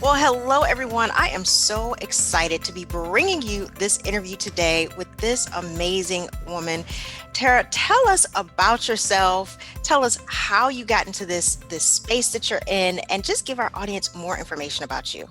Well, hello, everyone. I am so excited to be bringing you this interview today with this amazing woman. Tara, tell us about yourself. Tell us how you got into this space that you're in, and just give our audience more information about you.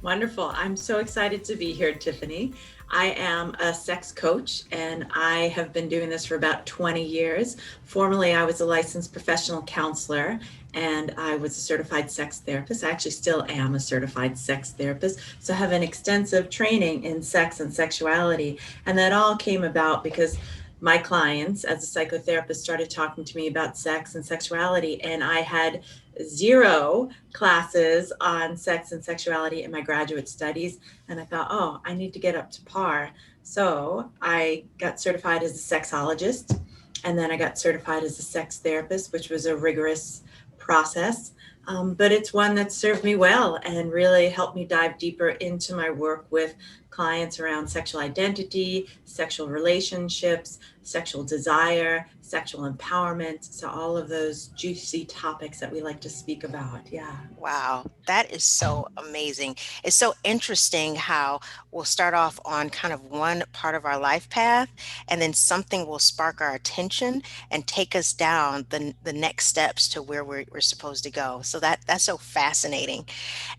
Wonderful. I'm so excited to be here, Tiffany. I am a sex coach and I have been doing this for about 20 years. Formerly, I was a licensed professional counselor and I was a certified sex therapist. I actually still am a certified sex therapist. So I have an extensive training in sex and sexuality. And that all came about because my clients as a psychotherapist started talking to me about sex and sexuality, and I had zero classes on sex and sexuality in my graduate studies. And I thought, oh, I need to get up to par. So I got certified as a sexologist, and then I got certified as a sex therapist, which was a rigorous process. But it's one that served me well and really helped me dive deeper into my work with clients around sexual identity, sexual relationships, sexual desire, sexual empowerment. So, all of those juicy topics that we like to speak about. Yeah. Wow, that is so amazing. It's so interesting how we'll start off on kind of one part of our life path, and then something will spark our attention and take us down the next steps to where we're supposed to go. So that's so fascinating.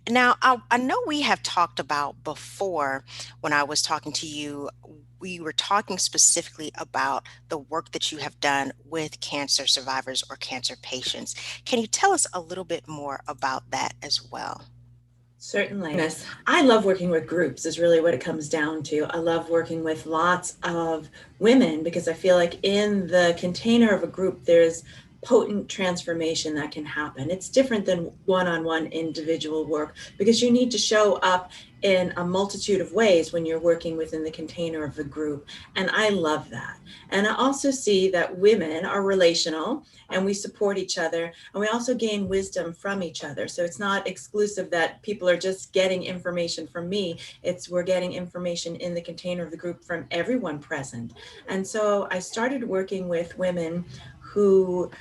Now, I know we have talked about before when I was talking to you, we were talking specifically about the work that you have done with cancer survivors or cancer patients. Can you tell us a little bit more about that as well? Certainly. Yes, I love working with groups, is really what it comes down to. I love working with lots of women because I feel like in the container of a group, there's potent transformation that can happen. It's different than one on one individual work because you need to show up in a multitude of ways when you're working within the container of a group. And I love that. And I also see that women are relational and we support each other and we also gain wisdom from each other. So it's not exclusive that people are just getting information from me. It's we're getting information in the container of the group from everyone present. And so I started working with women who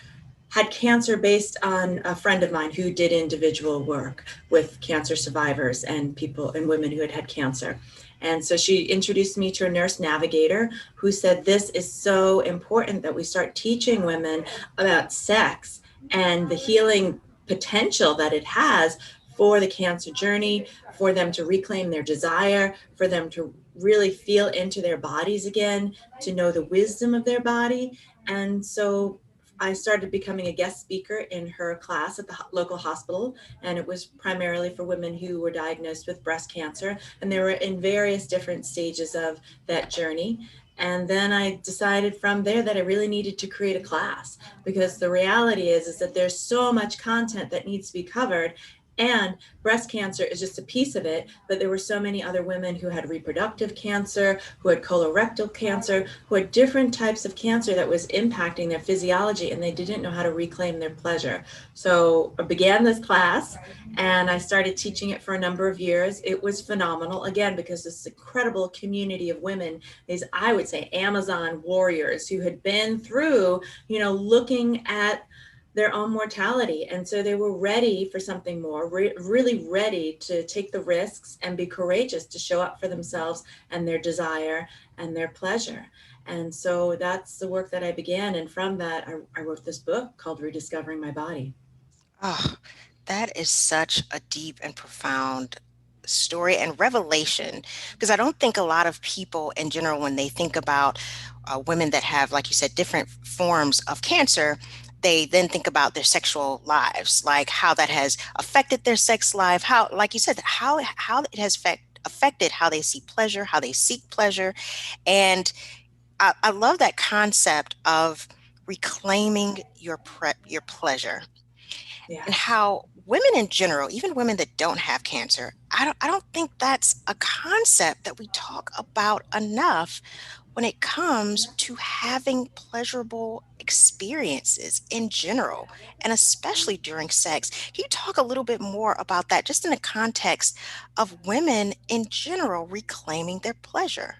had cancer based on a friend of mine who did individual work with cancer survivors and people and women who had had cancer. And so she introduced me to a nurse navigator who said, this is so important that we start teaching women about sex and the healing potential that it has for the cancer journey, for them to reclaim their desire, for them to really feel into their bodies again, to know the wisdom of their body. And so I started becoming a guest speaker in her class at the local hospital, and it was primarily for women who were diagnosed with breast cancer, and they were in various different stages of that journey. And then I decided from there that I really needed to create a class because the reality is that there's so much content that needs to be covered. And breast cancer is just a piece of it, but there were so many other women who had reproductive cancer, who had colorectal cancer, who had different types of cancer that was impacting their physiology, and they didn't know how to reclaim their pleasure. So I began this class and I started teaching it for a number of years. It was phenomenal, again, because this incredible community of women, these, I would say, Amazon warriors who had been through, looking at their own mortality. And so they were ready for something more, really ready to take the risks and be courageous to show up for themselves and their desire and their pleasure. And so that's the work that I began. And from that, I wrote this book called Rediscovering My Body. Oh, that is such a deep and profound story and revelation because I don't think a lot of people in general, when they think about women that have, like you said, different forms of cancer, they then think about their sexual lives, like how that has affected their sex life, how, like you said, how it has affected how they see pleasure, how they seek pleasure. And I love that concept of reclaiming your pleasure and Yes. how women in general, even women that don't have cancer, I don't think that's a concept that we talk about enough when it comes to having pleasurable experiences in general, and especially during sex. Can you talk a little bit more about that, just in the context of women in general reclaiming their pleasure?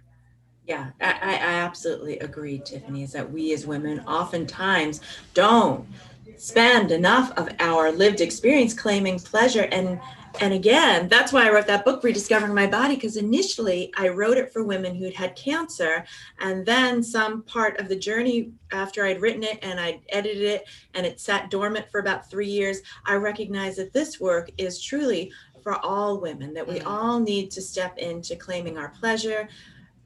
Yeah, I absolutely agree, Tiffany, is that we as women oftentimes don't spend enough of our lived experience claiming pleasure. And And again, that's why I wrote that book, Rediscovering My Body, because initially I wrote it for women who'd had cancer. And then some part of the journey after I'd written it and I'd edited it and it sat dormant for about 3 years, I recognized that this work is truly for all women, that we Mm, all need to step into claiming our pleasure,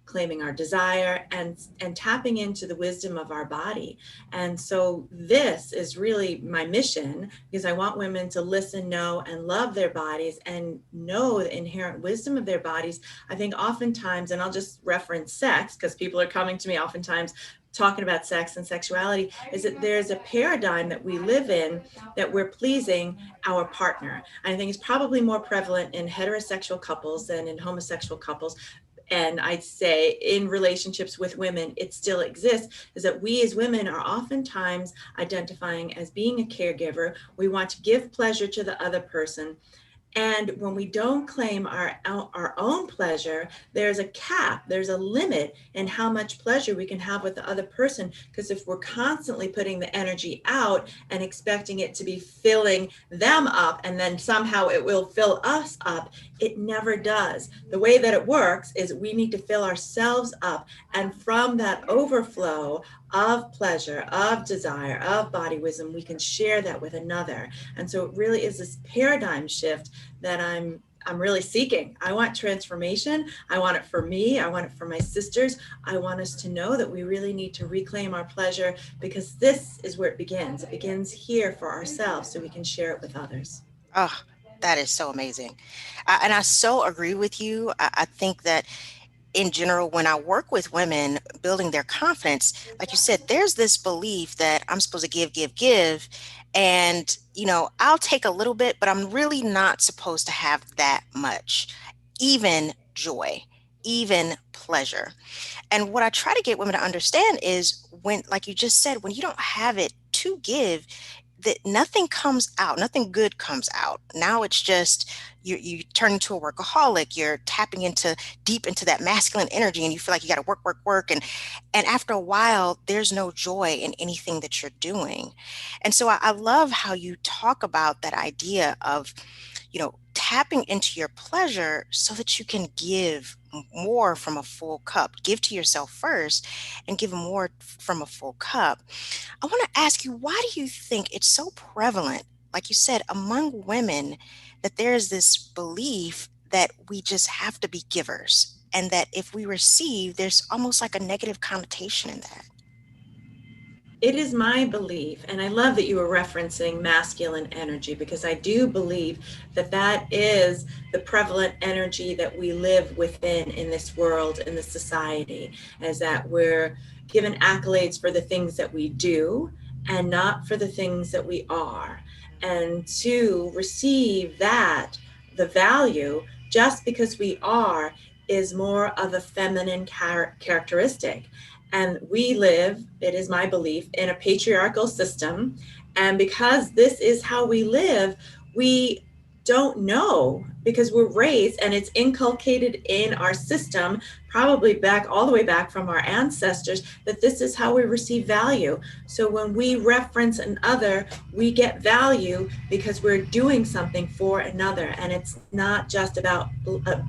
claiming our desire, and tapping into the wisdom of our body. And so this is really my mission, because I want women to listen, know, and love their bodies and know the inherent wisdom of their bodies. I think oftentimes, and I'll just reference sex because people are coming to me oftentimes talking about sex and sexuality, is that there's a paradigm that we live in that we're pleasing our partner. I think it's probably more prevalent in heterosexual couples than in homosexual couples. And I'd say in relationships with women, it still exists, is that we as women are oftentimes identifying as being a caregiver. We want to give pleasure to the other person. And when we don't claim our own pleasure, there's a cap, there's a limit in how much pleasure we can have with the other person. Because if we're constantly putting the energy out and expecting it to be filling them up and then somehow it will fill us up, it never does. The way that it works is we need to fill ourselves up. And from that overflow of pleasure, of desire, of body wisdom, we can share that with another. And so it really is this paradigm shift that I'm really seeking. I want transformation. I want it for me. I want it for my sisters. I want us to know that we really need to reclaim our pleasure, because this is where it begins. It begins here for ourselves so we can share it with others. oh, that is so amazing. And I so agree with you. I think that in general, when I work with women building their confidence, like you said, there's this belief that I'm supposed to give, give, give. And, I'll take a little bit, but I'm really not supposed to have that much, even joy, even pleasure. And what I try to get women to understand is when, like you just said, when you don't have it to give, that nothing comes out, nothing good comes out. Now it's just you turn into a workaholic. You're tapping into deep into that masculine energy, and you feel like you got to work, work, work, and after a while, there's no joy in anything that you're doing. And so I love how you talk about that idea of tapping into your pleasure so that you can give more from a full cup. Give to yourself first and give more from a full cup. I want to ask you, why do you think it's so prevalent, like you said, among women, that there is this belief that we just have to be givers and that if we receive, there's almost like a negative connotation in that? It is my belief, and I love that you were referencing masculine energy, because I do believe that that is the prevalent energy that we live within in this world, in this society, is that we're given accolades for the things that we do and not for the things that we are. And to receive that, the value, just because we are, is more of a feminine characteristic. And we live, it is my belief, in a patriarchal system. And because this is how we live, we don't know, because we're raised and it's inculcated in our system, probably back all the way back from our ancestors, that this is how we receive value. So when we reference an other, we get value because we're doing something for another, and it's not just about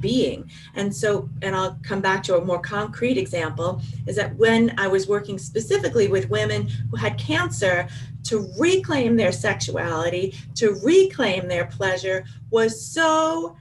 being. And so, and I'll come back to a more concrete example, is that when I was working specifically with women who had cancer, to reclaim their sexuality, to reclaim their pleasure, was so,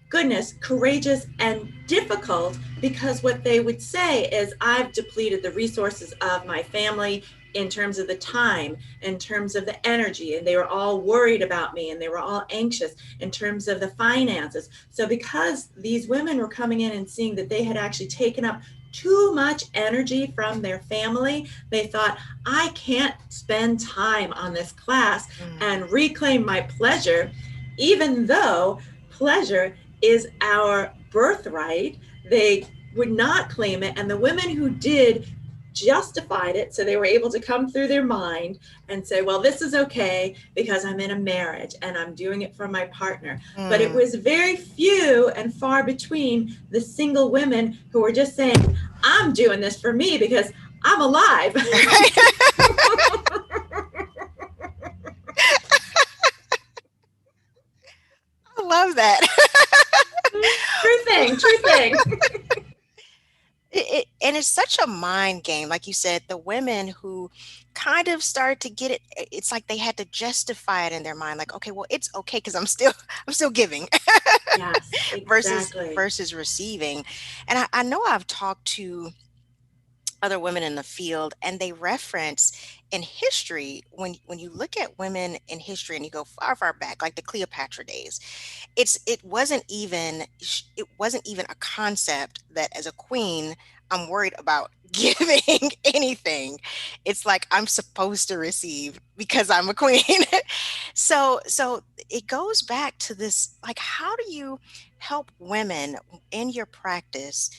goodness, courageous and difficult, because what they would say is, I've depleted the resources of my family in terms of the time, in terms of the energy, and they were all worried about me and they were all anxious in terms of the finances. So because these women were coming in and seeing that they had actually taken up too much energy from their family, they thought, I can't spend time on this class Mm, and reclaim my pleasure, even though pleasure is our birthright. They would not claim it. And the women who did justified it. So they were able to come through their mind and say, well, this is okay because I'm in a marriage and I'm doing it for my partner. But it mm. was very few and far between the single women who were just saying, I'm doing this for me because I'm alive. I love that. True thing, true thing. And it's such a mind game. Like you said, the women who kind of started to get it, it's like they had to justify it in their mind. Like, okay, well, it's okay because I'm still giving Yes, exactly. versus receiving. And I know I've talked to other women in the field, and they reference in history, when you look at women in history and you go far back, like the Cleopatra days, it wasn't even a concept that as a queen I'm worried about giving anything. It's like I'm supposed to receive because I'm a queen. So it goes back to this, like, how do you help women in your practice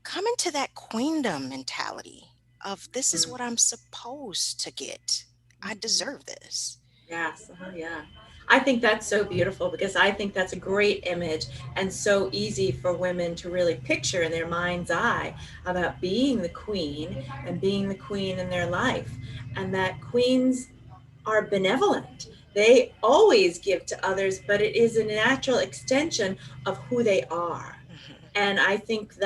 come into that queendom mentality of this is what I'm supposed to get. I Mhm. deserve this. Yes, yeah. I think that's so beautiful because I think that's a great image and so easy for women to really picture in their mind's eye about being the queen and being the queen in their life. And that queens are benevolent. They always give to others, but it is a natural extension of who they are. Mhm. And I think,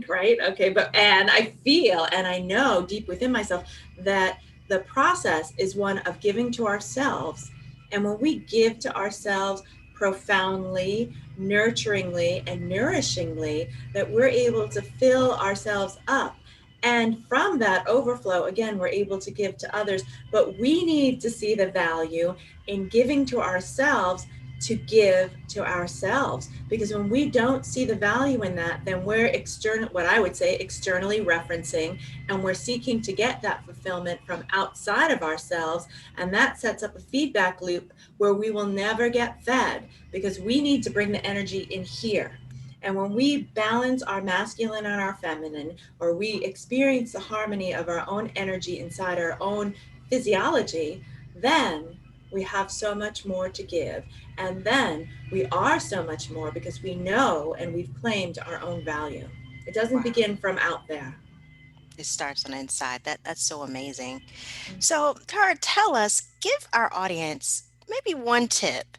right? Okay, but and I feel and I know deep within myself that the process is one of giving to ourselves. And when we give to ourselves profoundly, nurturingly, and nourishingly, that we're able to fill ourselves up. And from that overflow, again, we're able to give to others. But we need to see the value in giving to ourselves to give to ourselves, because when we don't see the value in that, then we're external, what I would say externally referencing, and we're seeking to get that fulfillment from outside of ourselves, and that sets up a feedback loop where we will never get fed because we need to bring the energy in here. And when we balance our masculine and our feminine, or we experience the harmony of our own energy inside our own physiology, then we have so much more to give. And then we are so much more because we know and we've claimed our own value. It doesn't Wow. begin from out there. It starts on the inside. That's so amazing. So, Tara, tell us, give our audience maybe one tip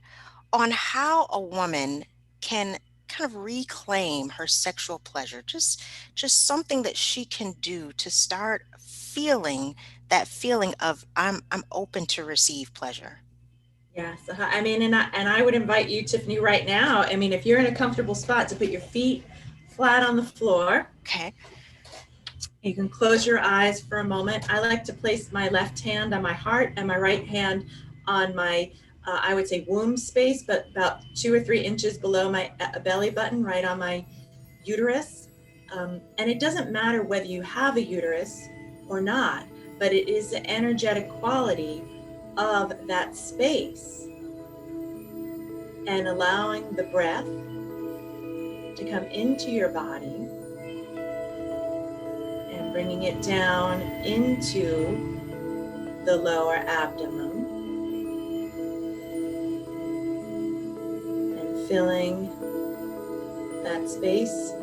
on how a woman can kind of reclaim her sexual pleasure. Just something that she can do to start feeling that feeling of I'm open to receive pleasure. Yes, I mean, and I would invite you, Tiffany, right now. I mean, if you're in a comfortable spot, to put your feet flat on the floor. Okay. You can close your eyes for a moment. I like to place my left hand on my heart and my right hand on my, I would say, womb space, but about 2 or 3 inches below my belly button, right on my uterus. And it doesn't matter whether you have a uterus or not, but it is the energetic quality of that space and allowing the breath to come into your body and bringing it down into the lower abdomen and filling that space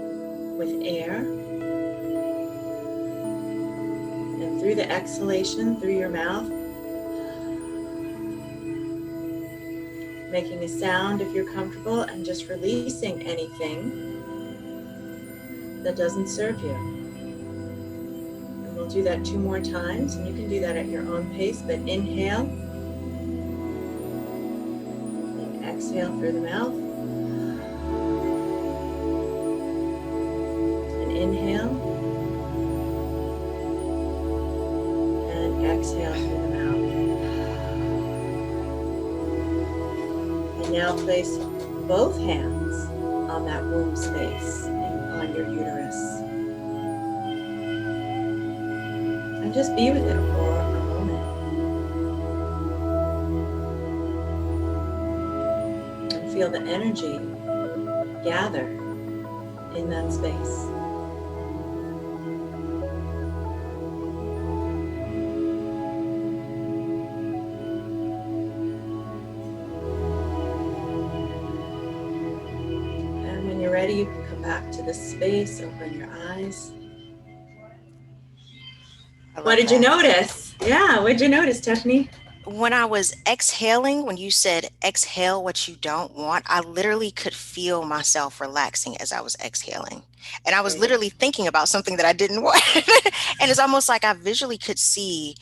with air. And through the exhalation through your mouth, making a sound if you're comfortable and just releasing anything that doesn't serve you. And we'll do that 2 more times, and you can do that at your own pace, but inhale and exhale through the mouth, and inhale and exhale through the mouth. And now place both hands on that womb space and on your uterus. And just be with it for a moment and feel the energy gather in that space. And when you're ready, you can come back to this space, open your eyes. I What love did you that. notice? Yeah, what did you notice, Tiffany? When I was exhaling, when you said exhale what you don't want, I literally could feel myself relaxing as I was exhaling. And I was Right. literally thinking about something that I didn't want. And it's almost like I visually could see,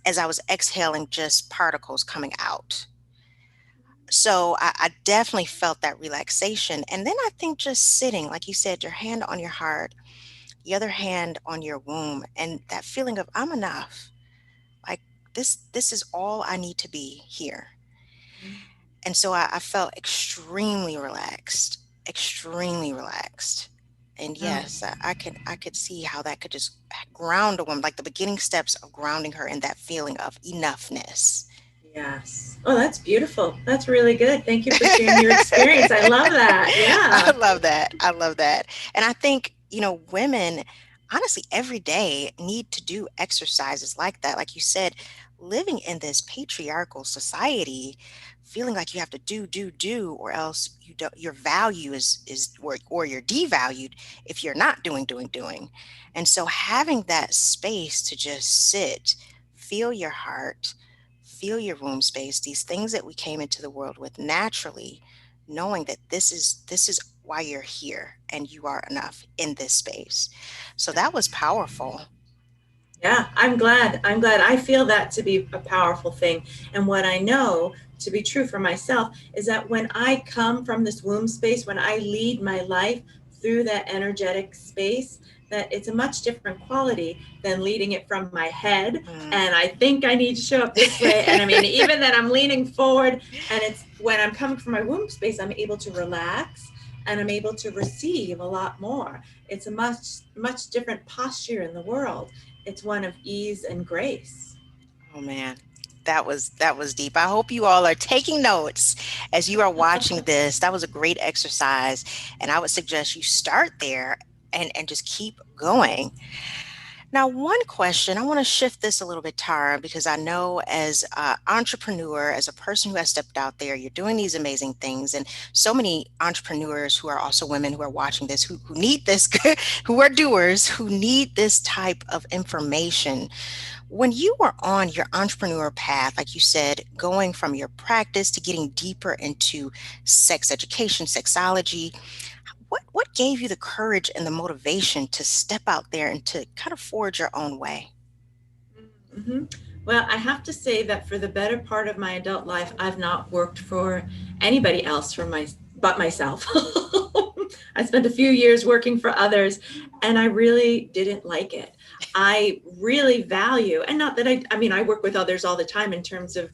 as I was exhaling, just particles coming out. So I definitely felt that relaxation. And then I think just sitting, like you said, your hand on your heart, the other hand on your womb, and that feeling of I'm enough. Like this is all I need to be here. And so I felt extremely relaxed, extremely relaxed. And Oh, yes, I could see how that could just ground a woman, like the beginning steps of grounding her in that feeling of enoughness. yes. Oh, that's beautiful. That's really good. Thank you for sharing your experience. I love that. I Yeah. love that. I love that. And I think, women honestly every day need to do exercises like that. Like you said, living in this patriarchal society, feeling like you have to do, or else you don't, your value is or you're devalued if you're not doing. And so having that space to just sit, feel your heart, feel your womb space, these things that we came into the world with naturally, knowing that this is why you're here and you are enough in this space. So that was powerful. Yeah, I'm glad. I'm glad. I feel that to be a powerful thing. And what I know to be true for myself is that when I come from this womb space, when I lead my life through that energetic space, that it's a much different quality than leading it from my head. Mm. And I think I need to show up this way. And I mean, even then I'm leaning forward, and it's when I'm coming from my womb space, I'm able to relax and I'm able to receive a lot more. It's a much different posture in the world. It's one of ease and grace. Oh man, that was deep. I hope you all are taking notes as you are watching this. That was a great exercise, and I would suggest you start there and just keep going. Now, one question, I want to shift this a little bit, Tara, because I know as an entrepreneur, as a person who has stepped out there, you're doing these amazing things. And so many entrepreneurs who are also women who are watching this, who need this, who are doers, who need this type of information. When you were on your entrepreneur path, like you said, going from your practice to getting deeper into sex education, sexology, what gave you the courage and the motivation to step out there and to kind of forge your own way? Hmm. Well, I have to say that for the better part of my adult life, I've not worked for anybody else from my but myself. I spent a few years working for others, and I really didn't like it. I really value, and not that I mean, I work with others all the time in terms of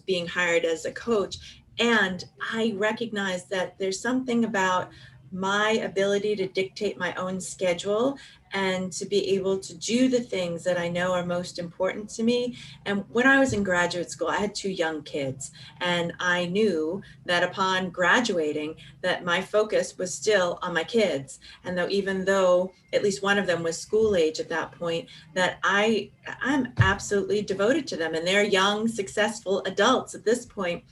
being hired as a coach, and I recognize that there's something about my ability to dictate my own schedule and to be able to do the things that I know are most important to me. And when I was in graduate school, I had two young kids, and I knew that upon graduating that my focus was still on my kids. And though even though at least one of them was school age at that point, that I'm absolutely devoted to them, and they're young, successful adults at this point.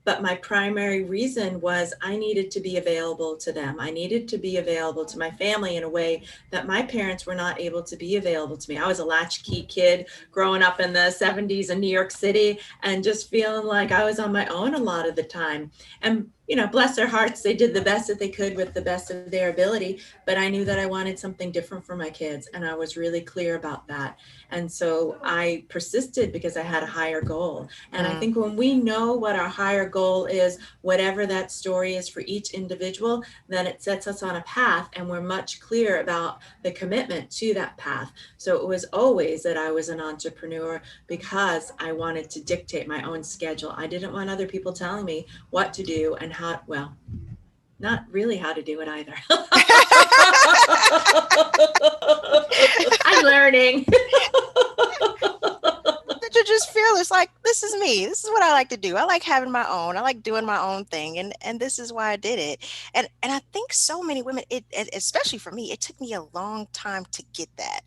But my primary reason was I needed to be available to them. I needed to be available to my family in a way that my parents were not able to be available to me. I was a latchkey kid growing up in the 70s in New York City and just feeling like I was on my own a lot of the time. And, bless their hearts, they did the best that they could with the best of their ability. But I knew that I wanted something different for my kids. And I was really clear about that. And so I persisted because I had a higher goal. And I Mm. think when we know what our higher goal is, whatever that story is for each individual, then it sets us on a path and we're much clearer about the commitment to that path. So it was always that I was an entrepreneur because I wanted to dictate my own schedule. I didn't want other people telling me what to do and how, well, not really how to do it either. I'm learning. That you just feel it's like this is me. This is what I like to do. I like having my own. I like doing my own thing, and this is why I did it. And I think so many women, especially for me, it took me a long time to get that.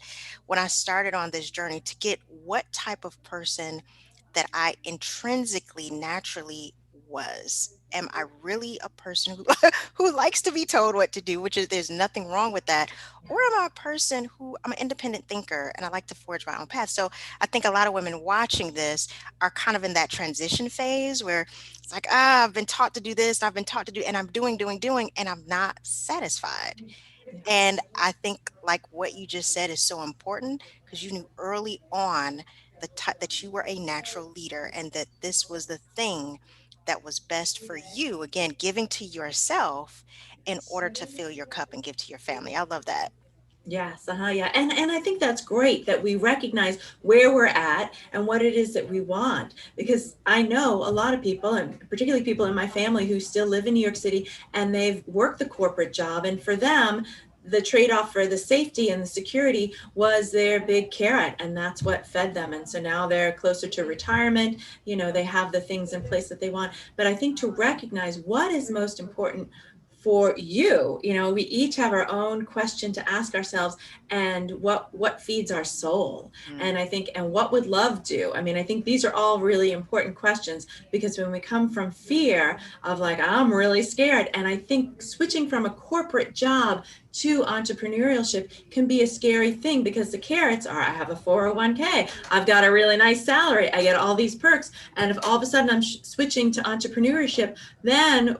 When I started on this journey to get what type of person that I intrinsically naturally was. Am I really a person who who likes to be told what to do, which is there's nothing wrong with that, or am I a person who I'm an independent thinker and I like to forge my own path? So I think a lot of women watching this are kind of in that transition phase where it's like, ah, I've been taught to do this, I've been taught to do, and I'm doing, and I'm not satisfied. And I think like what you just said is so important because you knew early on that you were a natural leader and that this was the thing that was best for you. Again, giving to yourself in order to fill your cup and give to your family. I love that. Yes, yeah. And I think that's great that we recognize where we're at and what it is that we want. Because I know a lot of people, and particularly people in my family who still live in New York City and they've worked the corporate job. And for them, the trade-off for the safety and the security was their big carrot, and that's what fed them. And so now they're closer to retirement. They have the things in place that they want. But I think to recognize what is most important for you, we each have our own question to ask ourselves, and what feeds our soul. Mm. And I think, and what would love do? I mean, I think these are all really important questions, because when we come from fear of like, I'm really scared, and I think switching from a corporate job to entrepreneurship can be a scary thing, because the carrots are, I have a 401k, I've got a really nice salary, I get all these perks. And if all of a sudden I'm switching to entrepreneurship, then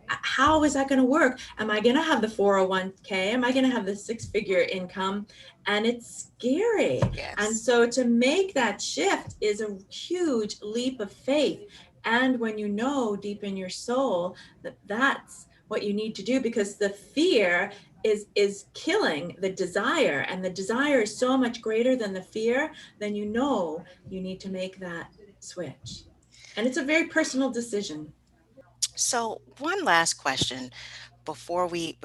how is that going to work? Am I going to have the 401k? Am I going to have the six-figure income? And it's scary. And Yes. so to make that shift is a huge leap of faith. And when you know deep in your soul that that's what you need to do, because the fear is killing the desire, and the desire is so much greater than the fear, then you need to make that switch. And it's a very personal decision. So one last question before we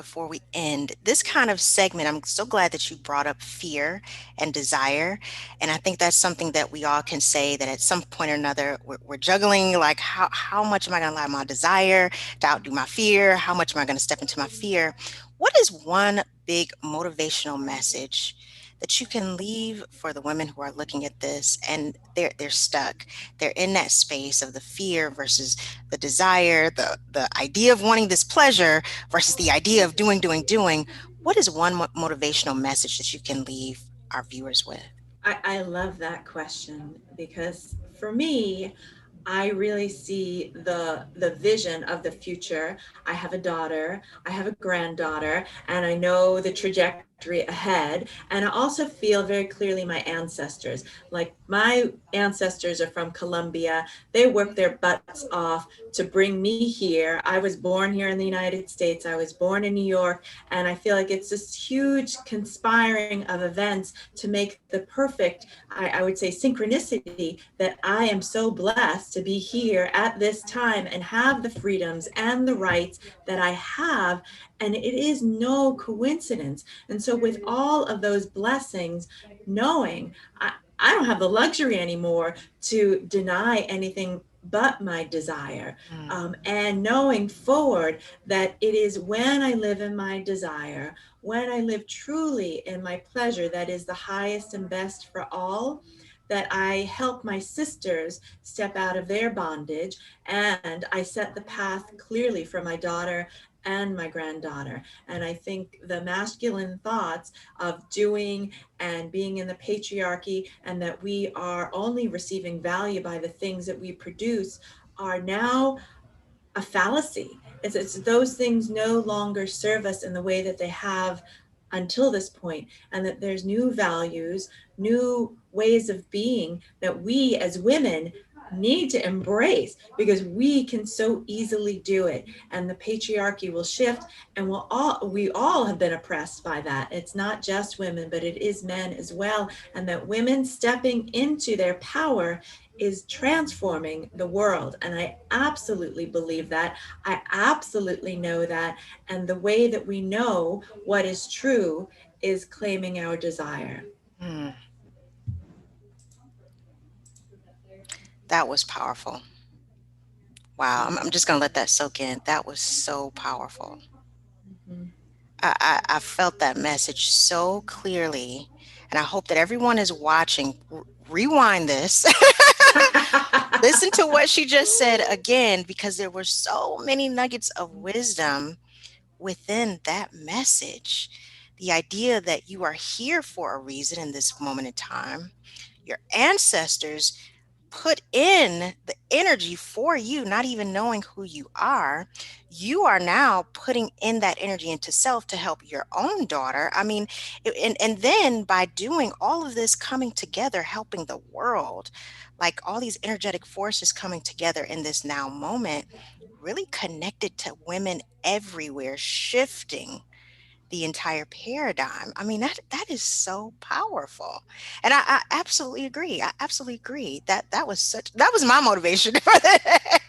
end this kind of segment. I'm so glad that you brought up fear and desire, and I think that's something that we all can say that at some point or another we're juggling, like how much am I going to allow my desire to outdo my fear? How much am I going to step into my fear? What is one big motivational message that you can leave for the women who are looking at this and they're stuck, they're in that space of the fear versus the desire, the idea of wanting this pleasure versus the idea of doing? What is one motivational message that you can leave our viewers with? I love that question, because for me, I really see the vision of the future. I have a daughter, I have a granddaughter, and I know the trajectory ahead. And I also feel very clearly my ancestors. Like, my ancestors are from Colombia. They worked their butts off to bring me here. I was born here in the United States. I was born in New York, and I feel like it's this huge conspiring of events to make the perfect, I would say, synchronicity, that I am so blessed to be here at this time and have the freedoms and the rights that I have. And it is no coincidence. And so, with all of those blessings, knowing I don't have the luxury anymore to deny anything but my desire. Mm, And knowing forward that it is when I live in my desire, when I live truly in my pleasure, that is the highest and best for all, that I help my sisters step out of their bondage, and I set the path clearly for my daughter and my granddaughter. And I think the masculine thoughts of doing and being in the patriarchy, and that we are only receiving value by the things that we produce, are now a fallacy. It's those things no longer serve us in the way that they have until this point, and that there's new values, new ways of being that we as women need to embrace, because we can so easily do it, and the patriarchy will shift, and we all have been oppressed by that. It's not just women, but it is men as well. And that women stepping into their power is transforming the world. And I absolutely believe that. I absolutely know that. And the way that we know what is true is claiming our desire. mm, that was powerful. Wow, I'm just gonna let that soak in. That was so powerful. Mhm. I felt that message so clearly, and I hope that everyone is watching. Rewind this Listen to what she just said again, because there were so many nuggets of wisdom within that message. The idea that you are here for a reason in this moment in time. Your ancestors put in the energy for you, not even knowing who you are. You are now putting in that energy into self to help your own daughter. I mean, and then by doing all of this coming together, helping the world, like all these energetic forces coming together in this now moment, really connected to women everywhere, shifting the entire paradigm. I mean, that is so powerful. And I absolutely agree. I absolutely agree. That was my motivation for that.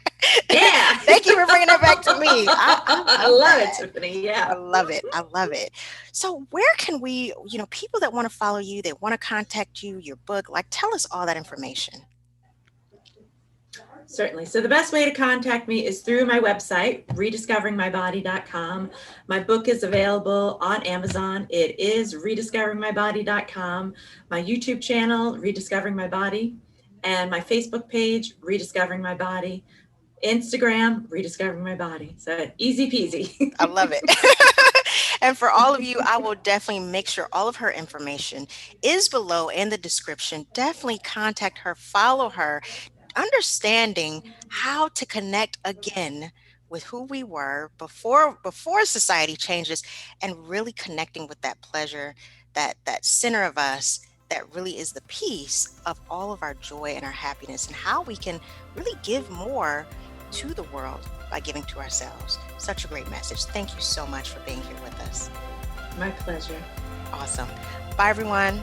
Yeah. Thank you for bringing that back to me. I I love love it, that. Tiffany. Yeah. I love it. I love it. So where can we, people that want to follow you, they want to contact you, your book, like tell us all that information. Certainly. So the best way to contact me is through my website, rediscoveringmybody.com. My book is available on Amazon. It is rediscoveringmybody.com. My YouTube channel, Rediscovering My Body, and my Facebook page, Rediscovering My Body. Instagram, Rediscovering My Body. So easy I peasy. love it. And for all of you, I will definitely make sure all of her information is below in the description. Definitely contact her, follow her, understanding how to connect again with who we were before society changes, and really connecting with that pleasure, that center of us, that really is the peace of all of our joy and our happiness, and how we can really give more to the world by giving to ourselves. Such a great message. Thank you so much for being here with us. My pleasure. Awesome. Bye everyone.